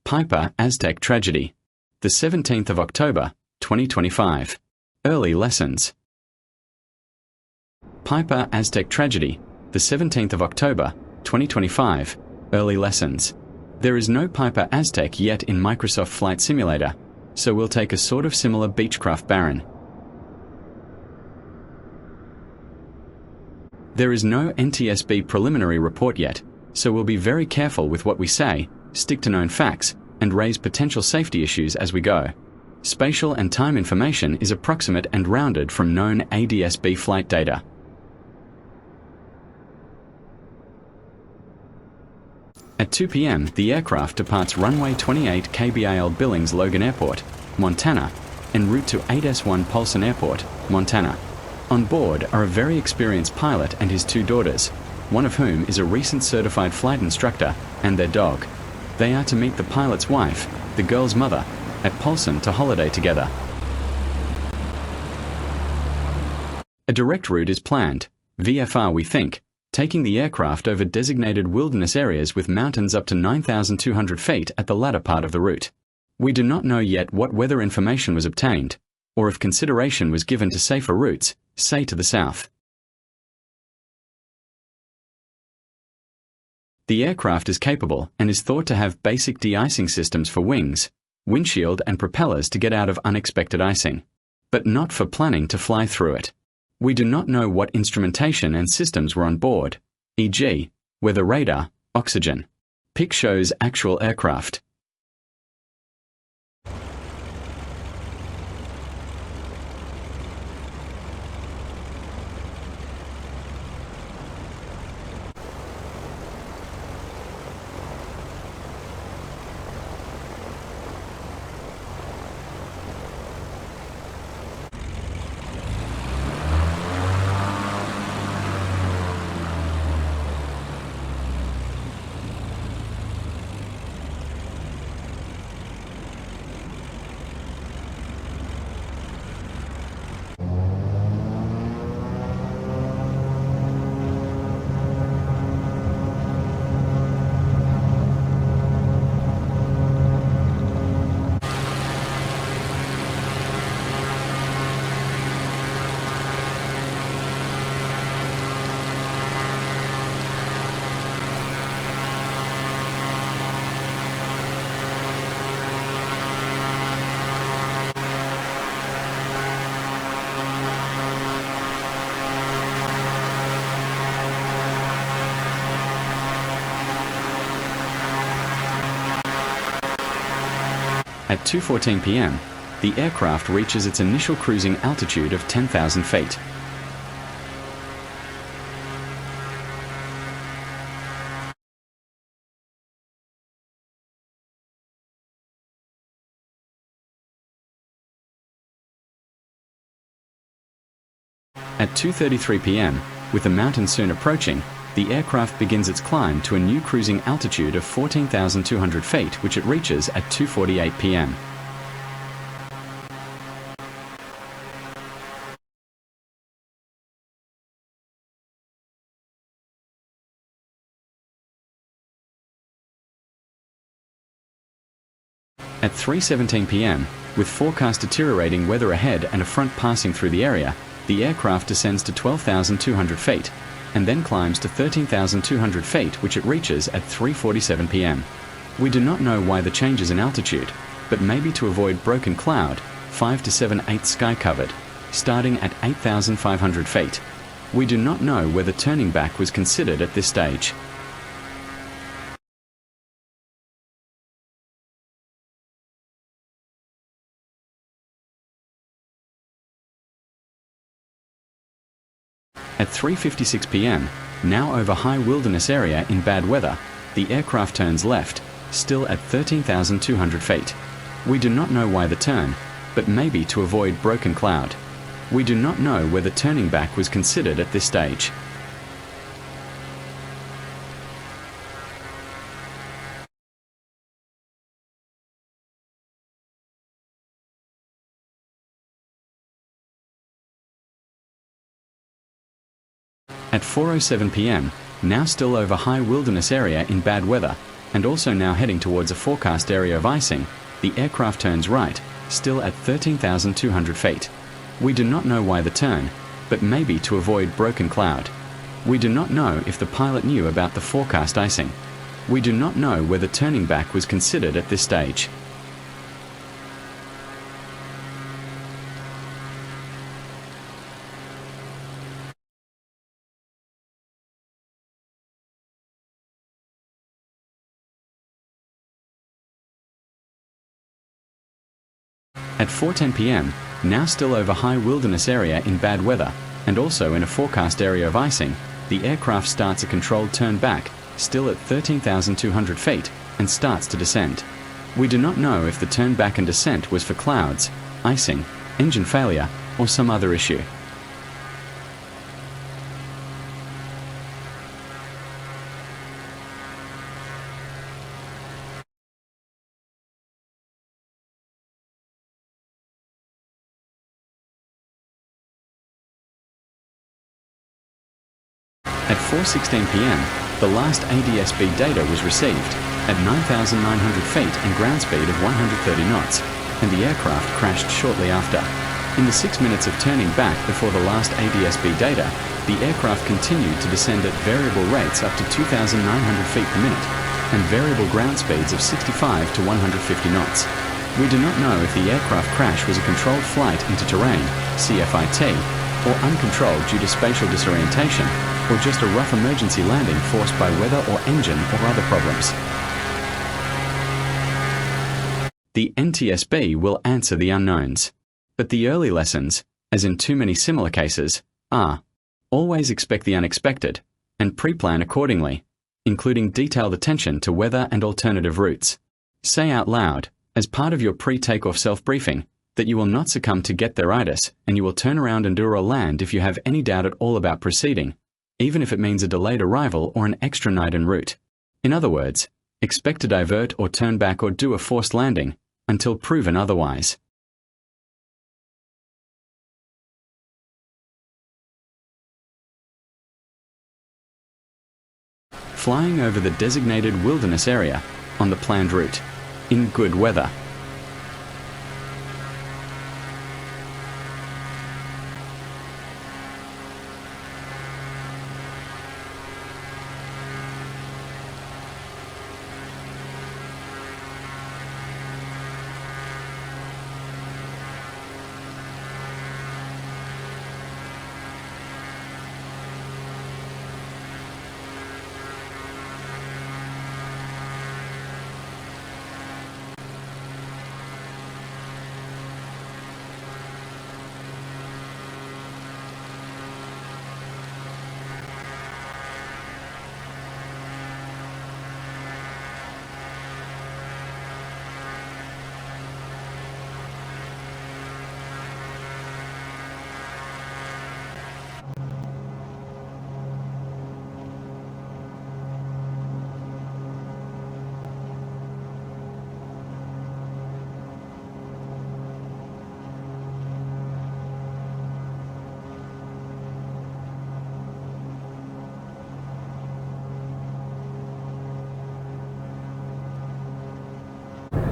Piper Aztec tragedy. The 17th of October, 2025. Early lessons. Piper Aztec tragedy. The 17th of October, 2025. Early lessons. There is no Piper Aztec yet in Microsoft Flight Simulator, so we'll take a sort of similar Beechcraft Baron. There is no NTSB preliminary report yet, so we'll be very careful with what we say, stick to known facts, and raise potential safety issues as we go. Spatial and time information is approximate and rounded from known NTSB flight data. At 2 p.m., the aircraft departs runway 28 KBIL Billings Logan Airport, Montana, en route to 8S1 Polson Airport, Montana. On board are a very experienced pilot and his two daughters, one of whom is a recent certified flight instructor, and their dog. They are to meet the pilot's wife, the girl's mother, at Polson to holiday together. A direct route is planned, VFR we think, taking the aircraft over designated wilderness areas with mountains up to 9,200 feet at the latter part of the route. We do not know yet what weather information was obtained, or if consideration was given to safer routes, say to the south. The aircraft is capable and is thought to have basic de-icing systems for wings, windshield and propellers to get out of unexpected icing, but not for planning to fly through it. We do not know what instrumentation and systems were on board, e.g., weather radar, oxygen. Pic shows actual aircraft. At 2:14 p.m., the aircraft reaches its initial cruising altitude of 10,000 feet. At 2:33 p.m., with the mountain soon approaching, the aircraft begins its climb to a new cruising altitude of 14,200 feet, which it reaches at 2:48 p.m. At 3:17 p.m., with forecast deteriorating weather ahead and a front passing through the area, the aircraft descends to 12,200 feet, and then climbs to 13,200 feet, which it reaches at 3:47 p.m. We do not know why the changes in altitude, but maybe to avoid broken cloud, 5 to 7/8 sky covered, starting at 8,500 feet. We do not know whether turning back was considered at this stage. At 3:56 p.m., now over high wilderness area in bad weather, the aircraft turns left, still at 13,200 feet. We do not know why the turn, but maybe to avoid broken cloud. We do not know whether turning back was considered at this stage. At 4:07 p.m., now still over high wilderness area in bad weather, and also now heading towards a forecast area of icing, the aircraft turns right, still at 13,200 feet. We do not know why the turn, but maybe to avoid broken cloud. We do not know if the pilot knew about the forecast icing. We do not know whether turning back was considered at this stage. At 4:10 p.m., now still over high wilderness area in bad weather, and also in a forecast area of icing, the aircraft starts a controlled turn back, still at 13,200 feet, and starts to descend. We do not know if the turn back and descent was for clouds, icing, engine failure, or some other issue. At 4:16 p.m., the last NTSB data was received at 9,900 feet and ground speed of 130 knots, and the aircraft crashed shortly after. In the 6 minutes of turning back before the last NTSB data, the aircraft continued to descend at variable rates up to 2,900 feet per minute and variable ground speeds of 65 to 150 knots. We do not know if the aircraft crash was a controlled flight into terrain, CFIT, or uncontrolled due to spatial disorientation, or just a rough emergency landing forced by weather or engine or other problems. The NTSB will answer the unknowns. But the early lessons, as in too many similar cases, are always expect the unexpected and pre-plan accordingly, including detailed attention to weather and alternative routes. Say out loud, as part of your pre-takeoff self-briefing, that you will not succumb to get there-itis and you will turn around and do or land if you have any doubt at all about proceeding, even if it means a delayed arrival or an extra night en route. In other words, expect to divert or turn back or do a forced landing until proven otherwise. Flying over the designated wilderness area on the planned route, in good weather.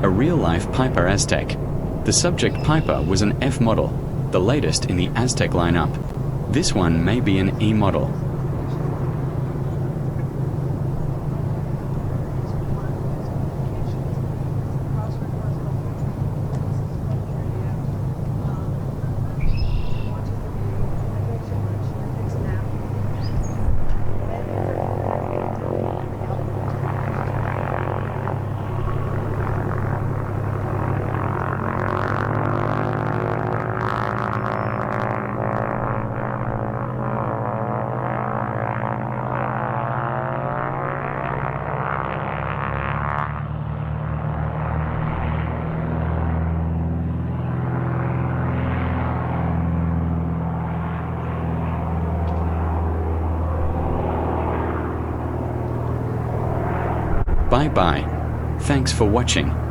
A real-life Piper Aztec. The subject Piper was an F model, the latest in the Aztec lineup. This one may be an E model. Bye-bye. Thanks for watching.